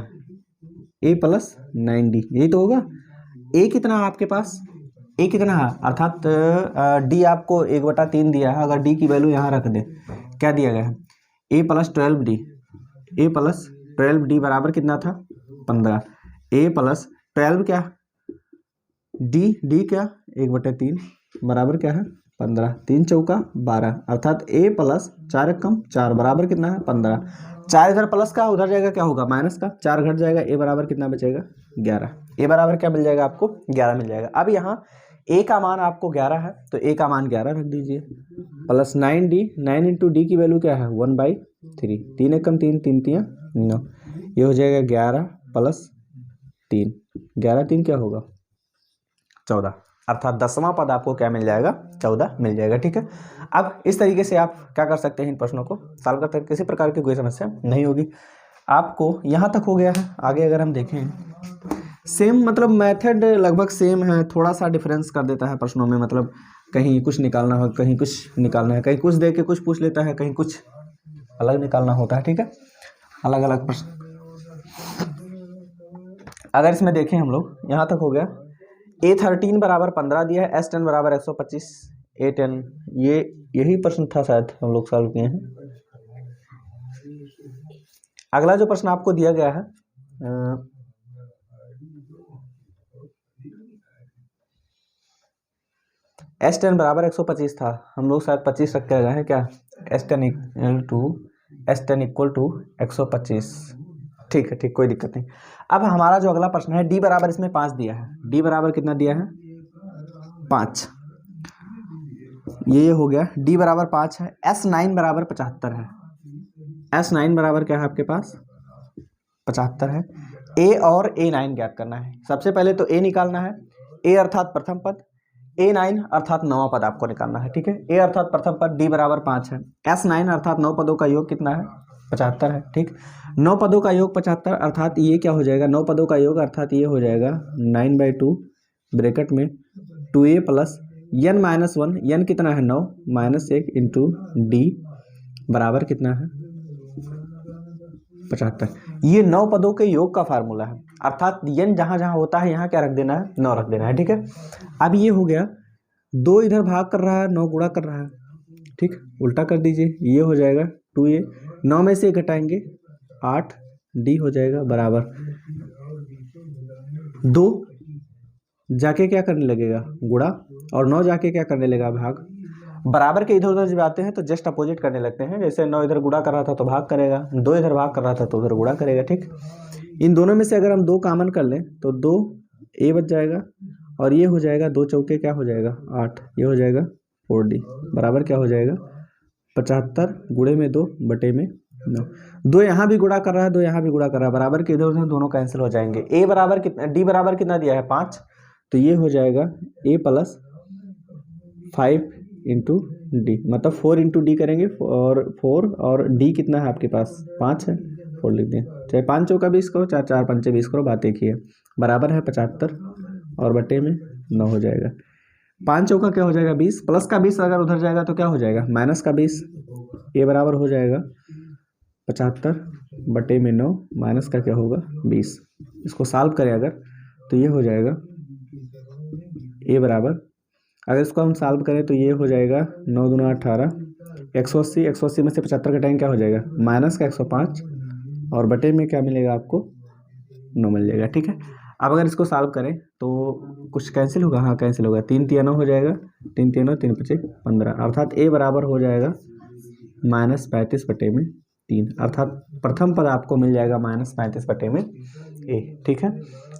A + 9D, यही तो होगा। A कितना है आपके पास A कितना है अर्थात D आपको 1/3 दिया है। अगर D की वैल्यू यहाँ रख दे क्या दिया गया है A + 12D, A + 12D बराबर कितना था 15। A + 12 क्या D क्या 1/3 बराबर क्या है 15, 3 चौका 12 अर्थात A + 4 एकम 4 बराबर कितना है 15। 4 इधर प्लस का उधर जाएगा क्या होगा माइनस का, 4 घट जाएगा A बराबर कितना बचेगा 11। A बराबर क्या मिल जाएगा आपको 11 मिल जाएगा। अब यहाँ A का मान आपको 11 है तो A का मान 11 रख दीजिए प्लस 9D, 9 इंटू D की वैल्यू क्या है 1/3, 3 एकम 3, 3 तियाँ 9, ये हो जाएगा 11 + 3, 11 3 क्या होगा 14। अर्थात 10वां पद आपको क्या मिल जाएगा, 14 मिल जाएगा। ठीक है, अब इस तरीके से आप क्या कर सकते हैं, इन प्रश्नों को सॉल्व करते हैं, किसी प्रकार की कोई समस्या नहीं होगी। आपको यहाँ तक हो गया है। आगे अगर हम देखें, सेम मतलब मेथड लगभग सेम है, थोड़ा सा डिफरेंस कर देता है प्रश्नों में, मतलब कहीं कुछ निकालना हो, कहीं कुछ निकालना है, कहीं कुछ दे के कुछ पूछ लेता है, कहीं कुछ अलग निकालना होता है। ठीक है, अलग अलग प्रश्न। अगर इसमें देखें हम लोग, यहाँ तक हो गया, A13 बराबर 15 दिया है, S10 बराबर 125, A10 यही प्रश्न था शायद हम लोग सॉल्व किए हैं। अगला जो प्रश्न आपको दिया गया है, S10 बराबर 125 था, हम लोग शायद 25 रख के गए हैं क्या, S10 इक्वल टू 125। ठीक है, ठीक, कोई दिक्कत नहीं। अब हमारा जो अगला प्रश्न है, D बराबर इसमें 5 दिया है, D बराबर कितना दिया है, 5, ये हो गया। D बराबर 5 है, S9 बराबर 75 है, S9 बराबर क्या है आपके पास, 75 है। A और A9 ज्ञात करना है। सबसे पहले तो A निकालना है, A अर्थात प्रथम पद, A9 अर्थात 9वां पद आपको निकालना है। ठीक है, A अर्थात प्रथम पद, D बराबर 5 है, S9 अर्थात 9 पदों का योग कितना है, 75 है। ठीक, 9 पदों का योग 75, अर्थात ये क्या हो जाएगा, 9 पदों का योग अर्थात ये हो जाएगा 9/2 ब्रैकेट में 2A प्लस n-1, n कितना है 9, -1 इंटू D बराबर कितना है 75। ये 9 पदों के योग का फार्मूला है, अर्थात n जहाँ जहाँ होता है यहाँ क्या रख देना है, 9 रख देना है। ठीक है, अब ये हो गया, 2 इधर भाग कर रहा है, 9 गुणा कर रहा है। ठीक, उल्टा कर दीजिए, ये हो जाएगा 2A, 9 में से घटाएंगे 8, D हो जाएगा बराबर 2 जाके क्या करने लगेगा, गुणा, और 9 जाके क्या करने लगेगा, भाग। बराबर के इधर उधर जब आते हैं तो जस्ट अपोजिट करने लगते हैं, जैसे 9 इधर गुणा कर रहा था तो भाग करेगा, 2 इधर भाग कर रहा था तो उधर गुणा करेगा। ठीक, इन दोनों में से अगर हम 2 कॉमन कर लें तो 2A बच जाएगा, और ये हो जाएगा 2 चौके क्या हो जाएगा 8, ये हो जाएगा 4D बराबर क्या हो जाएगा 75 गुणे में 2 बटे में 9। 2 यहाँ भी गुणा कर रहा है, 2 यहाँ भी गुणा कर रहा है, बराबर के इधर उधर दोनों कैंसिल हो जाएंगे। A बराबर कितना, D बराबर कितना दिया है 5, तो ये हो जाएगा A प्लस 5 इंटू D, मतलब 4 इंटू D करेंगे, और 4 और D कितना है आपके पास 5 है, 4 लिख दें, चाहे 5 चौका 20 करो, 4 4 पंचे 20 करो, बात एक ही है, बराबर है 75 और बटे में 9 हो जाएगा। 5 चौका क्या हो जाएगा 20, प्लस का 20 अगर उधर जाएगा तो क्या हो जाएगा माइनस का 20, ये बराबर हो जाएगा 75 बटे में 9, माइनस का क्या होगा 20। इसको सॉल्व करें अगर तो ये हो जाएगा ए बराबर, अगर इसको हम सॉल्व करें तो ये हो जाएगा 9 दूना 18, 180, 180 में से 75 घटाएंगे क्या हो जाएगा माइनस का 105, और बटे में क्या मिलेगा आपको 9 मिल जाएगा। ठीक है, अब अगर इसको सॉल्व करें तो कुछ कैंसिल होगा, हाँ कैंसिल होगा, 3 3 9 हो जाएगा, 3 3 9 3 5 15, अर्थात ए बराबर हो जाएगा -35 बटे में 3, अर्थात प्रथम पद आपको मिल जाएगा -35 बटे में ए। ठीक है,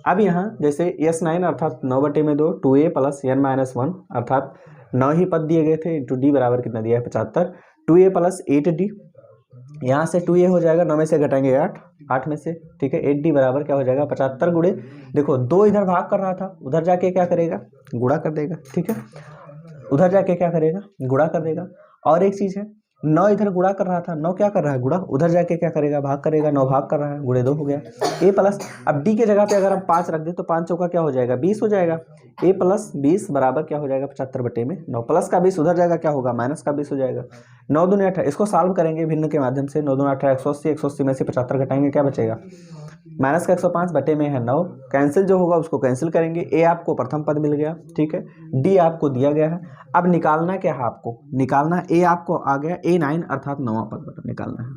अब यहाँ जैसे S9 अर्थात 9 बटे में 2, 2A प्लस n-1 अर्थात 9 ही पद दिए गए थे, इंटू D बराबर कितना दिया है 75, 2A प्लस 8D, यहाँ से 2A हो जाएगा, 9 में से घटाएंगे 8, 8 में से, ठीक है, 8D बराबर क्या हो जाएगा 75 गुणे, देखो 2 इधर भाग कर रहा था, उधर जाके क्या करेगा गुणा कर देगा। ठीक है, उधर जाके क्या करेगा गुणा कर देगा। और एक चीज़ है, 9 इधर गुणा कर रहा था, 9 क्या कर रहा है गुणा, उधर जाके क्या करेगा भाग करेगा, 9 भाग कर रहा है, गुणे 2 हो गया। A प्लस, अब D के जगह पे अगर हम 5 रख दें तो 5 चौका क्या हो जाएगा 20 हो जाएगा, A प्लस 20 बराबर क्या हो जाएगा 75 बटे में 9, प्लस का 20 उधर जाएगा क्या होगा माइनस का 20 हो जाएगा। 9 दूनी 18, इसको सॉल्व करेंगे भिन्न के माध्यम से, 9 दूनी 18 180, 180 में से 75 घटाएंगे क्या बचेगा माइनस का 105 बटे में है 9, कैंसिल जो होगा उसको कैंसिल करेंगे। A आपको प्रथम पद मिल गया, ठीक है, D आपको दिया गया है। अब निकालना क्या है आपको, निकालना A आपको आ गया A9 अर्थात 9वां पद निकालना है।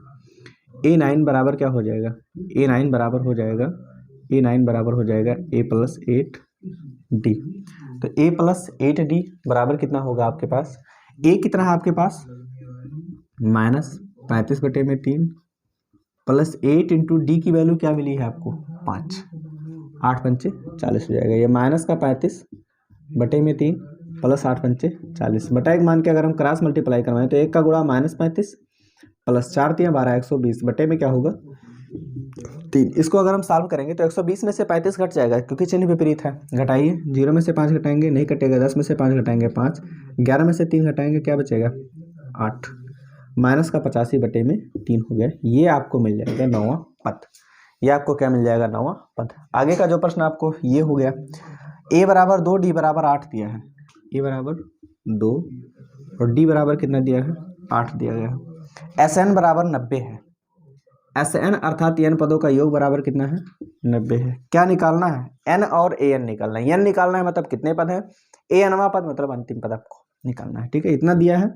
A9 बराबर क्या हो जाएगा, A9 बराबर हो जाएगा, A9 बराबर हो जाएगा A प्लस 8D, तो A प्लस 8D बराबर कितना होगा आपके पास, A कितना है आपके पास -35 बटे में 3 प्लस 8 इंटू D की वैल्यू क्या मिली है आपको 5, 8 पंचे 40 हो जाएगा, ये माइनस का 35 बटे में 3 प्लस 8 पंचे 40 बटा 1 मान के अगर हम क्रॉस मल्टीप्लाई करवाएं तो 1 का गुणा -35 प्लस 4 3 12 120 बटे में क्या होगा 3। इसको अगर हम सॉल्व करेंगे तो 120 में से 35 घट जाएगा क्योंकि चिन्ह विपरीत है। घटाइए, 0 में से 5 घटाएंगे नहीं कटेगा, 10 में से 5 घटाएंगे 5, 11 में से 3 घटाएंगे क्या बचेगा 8, माइनस का 85/3 हो गया। ये आपको मिल जाएगा 9वां पद। ये आपको क्या मिल जाएगा 9वां पद। आगे का जो प्रश्न आपको ये हो गया, a बराबर 2 d बराबर 8 दिया है। a बराबर 2 और d बराबर कितना दिया है 8 दिया गया है। Sn बराबर 90 है। Sn अर्थात n पदों का योग बराबर कितना है 90 है। क्या निकालना है n और an निकालना है। n निकालना है मतलब कितने पद है, anवां पद मतलब अंतिम पद आपको निकालना है। ठीक है, इतना दिया है।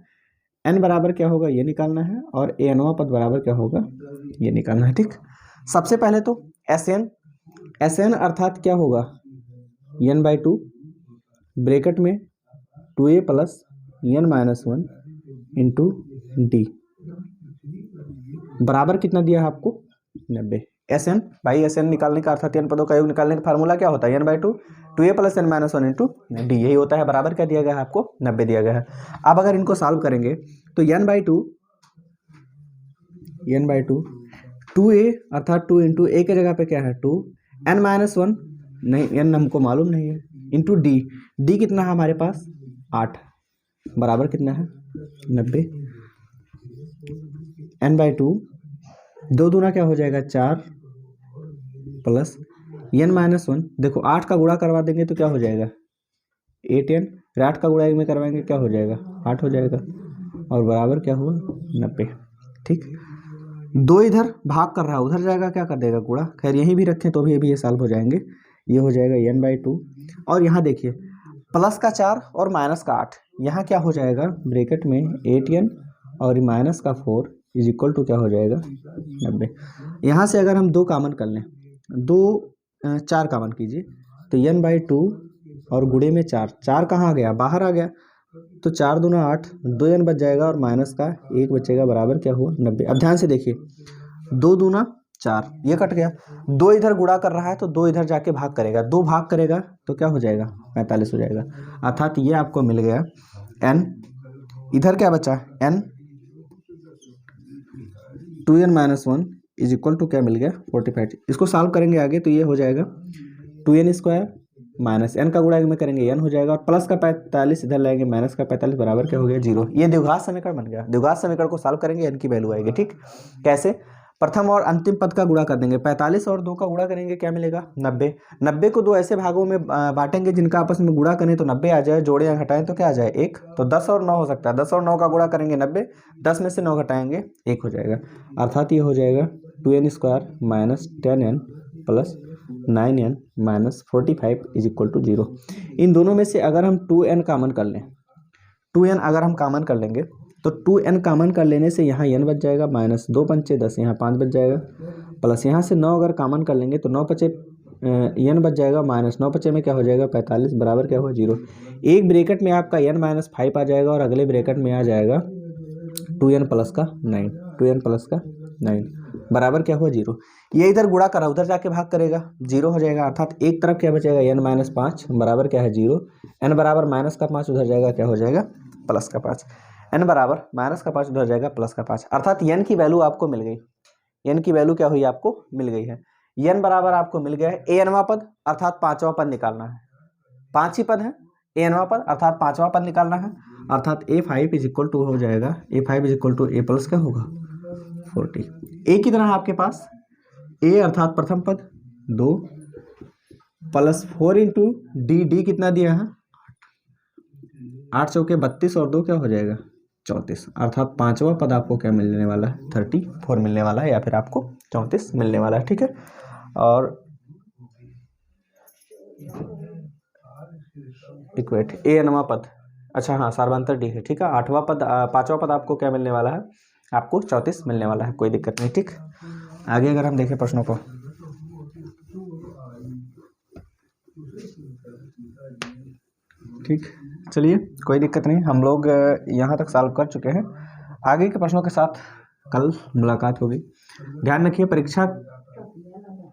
n बराबर क्या होगा ये निकालना है और anवां पद बराबर क्या होगा ये निकालना है। ठीक, सबसे पहले तो Sn अर्थात क्या होगा n/2 ब्रैकेट में 2a plus n-1 into D बराबर कितना दिया है आपको 90। Sn भाई Sn निकालने का अर्थात n पदों का योग निकालने का फार्मूला क्या होता है n/2 2a plus n-1 into D, यही होता है। बराबर क्या दिया गया है आपको 90 दिया गया है। अब अगर इनको सॉल्व करेंगे तो n/2 2a अर्थात 2 इंटू a के जगह पे क्या है 2, n-1 नहीं n हमको मालूम नहीं है, इंटू डी कितना है हमारे पास 8 बराबर कितना है 90। n/2 2 दूना क्या हो जाएगा 4 प्लस n-1, देखो 8 का गुणा करवा देंगे तो क्या हो जाएगा 8n, 8 का गुणा में करवाएंगे क्या हो जाएगा 8 हो जाएगा और बराबर क्या हुआ 90। ठीक, 2 इधर भाग कर रहा है उधर जाएगा क्या कर देगा गुणा, खैर यहीं भी रखें तो भी ये सॉल्व हो जाएंगे। ये हो जाएगा n/2 और यहाँ देखिए प्लस का 4 और माइनस का 8, यहाँ क्या हो जाएगा ब्रैकेट में 8n और माइनस का 4 इज इक्वल टू क्या हो जाएगा 90। यहाँ से अगर हम 2 कामन कर लें, 4 कामन कीजिए तो n/2 और गुणे में 4 कहाँ आ गया बाहर आ गया, तो 4 दूना 8, 2n बच जाएगा और माइनस का 1 बचेगा बराबर क्या हुआ 90। अब ध्यान से देखिए 2 दूना 4 ये कट गया, 2 इधर गुणा कर रहा है तो 2 इधर जाके भाग करेगा, 2 भाग करेगा तो क्या हो जाएगा 45 हो जाएगा। अर्थात ये आपको मिल गया n, इधर क्या बचा n 2n-1 is equal to क्या मिल गया 45। इसको सॉल्व करेंगे आगे तो ये हो जाएगा 2n² माइनस n का गुणा में करेंगे n हो जाएगा और प्लस का 45 इधर लाएंगे माइनस का 45 बराबर क्या हो गया 0। ये द्विघात समीकरण बन गया। द्विघात समीकरण को सॉल्व करेंगे n की वैल्यू आएगी। ठीक, कैसे, प्रथम और अंतिम पद का गुणा कर देंगे, 45 और 2 का गुणा करेंगे क्या मिलेगा 90। 90 को 2 ऐसे भागों में बांटेंगे जिनका आपस में गुणा करें तो 90 आ जाए, जोड़े या घटाएं तो क्या आ जाए 1, तो 10 और 9 हो सकता है। 10 और 9 का गुणा करेंगे 90, 10 में से 9 घटाएंगे 1 हो जाएगा। अर्थात ये हो जाएगा 2n² minus 10n plus 9n minus 45 is equal to 0। इन दोनों में से अगर हम 2n कामन कर लें, 2n अगर हम कामन कर लेंगे तो 2n कामन कर लेने से यहाँ n बच जाएगा, माइनस 2 पंचे 10 यहाँ 5 बच जाएगा, प्लस यहाँ से 9 अगर कामन कर लेंगे तो 9 पचे n बच जाएगा, माइनस 9 पचे में क्या हो जाएगा 45 बराबर क्या हुआ 0। एक ब्रैकेट में आपका n-5 आ जाएगा और अगले ब्रैकेट में आ जाएगा 2n प्लस का 9, 2n प्लस का 9 बराबर क्या हुआ 0। ये इधर गुणा करा उधर जाके भाग करेगा 0 हो जाएगा। अर्थात एक तरफ क्या बचेगा n-5 बराबर क्या है 0, n बराबर माइनस का 5 उधर जाएगा क्या हो जाएगा प्लस का 5, n बराबर माइनस का 5 उधर जाएगा प्लस का 5। अर्थात n की वैल्यू आपको मिल गई, n की वैल्यू क्या हुई आपको मिल गई है। n बराबर आपको मिल गया है anवां पद अर्थात 5वां पद निकालना है, 5 ही पद है anवां पद अर्थात 5वां पद निकालना है। अर्थात a5 इज इक्वल टू हो जाएगा a5 is equal to a plus क्या होगा 40। a की तरह आपके पास a अर्थात प्रथम पद 2 प्लस 4 इंटू डी कितना दिया है 8 चौके 32 और 2 क्या हो जाएगा 34। अर्थात 5वां पद आपको क्या मिलने वाला है 34 मिलने वाला है या फिर आपको 34 मिलने वाला है। ठीक है, और इक्वेट anवां पद, अच्छा हाँ सार्वंतर डी है। ठीक है, 8वां पद 5वां पद आपको क्या मिलने वाला है आपको 34 मिलने वाला है, कोई दिक्कत नहीं। ठीक, आगे अगर हम देखें प्रश्नों को, ठीक चलिए कोई दिक्कत नहीं, हम लोग यहाँ तक सॉल्व कर चुके हैं। आगे के प्रश्नों के साथ कल मुलाकात होगी। ध्यान रखिए परीक्षा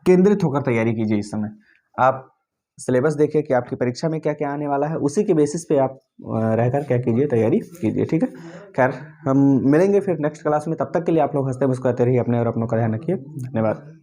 केंद्रित होकर तैयारी कीजिए। इस समय आप सिलेबस देखिए कि आपकी परीक्षा में क्या क्या आने वाला है, उसी के बेसिस पे आप रहकर क्या कीजिए, तैयारी कीजिए। ठीक है, खैर हम मिलेंगे फिर नेक्स्ट क्लास में। तब तक के लिए आप लोग हंसते मुस्कुराते रहिए, अपने और अपनों का ध्यान रखिए। धन्यवाद।